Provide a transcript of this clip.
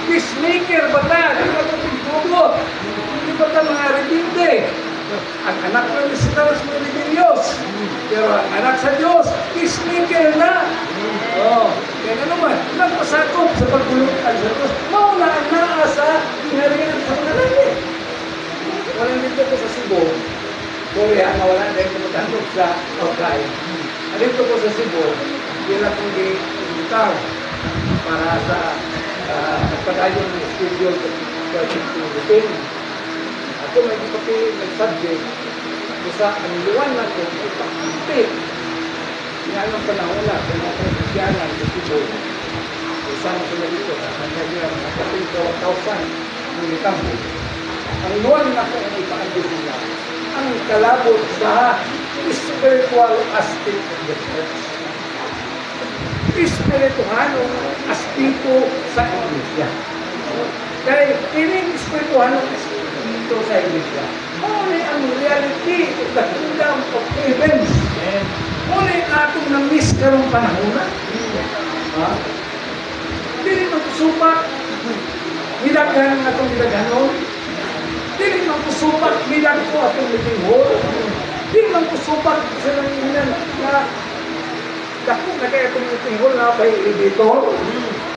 Peacemaker ba ta? Di ba ito pagbugot? Di ba ito mga rebelde? Ang anak ng Israel sa religious. Pero ang anak sa Diyos, peacemaker na. Kaya nga naman, nagpasakop sa pagbulutan sa Diyos. Mauna ang naasa, hinarihan sa mga langit. Walang dito ko sa Cebu. Korea na wala dahil kumatandog sa Kaukai. Dito ko sa Cebu, bila kong di-imitar para sa pagpadayon ng studio sa Philippines. Ako may ipapili ng subject sa ang liwanag ko ipakipit. Yan ang panahon na kung mga Kristiyanan sa Cebu. Isang sila dito, kanya mga kapil 1,000 ng itampo. Ang liwanag ko ay ipakipit nila. Ang kalabot sa spiritual aspect of the church. Espirituhanong aspito sa Iglesia. Dahil ining espirituhanong aspito sa Iglesia, muli ang reality of the kingdom of heavens. Muli atong na-miss karong panahon na. Dili magsupak, nilaghan ang atong nilaghanon. Dili magsupak, nilag ko atong litinghol. Dili magsupak sa nanginan na dako na kaya itong litinghol na by editor.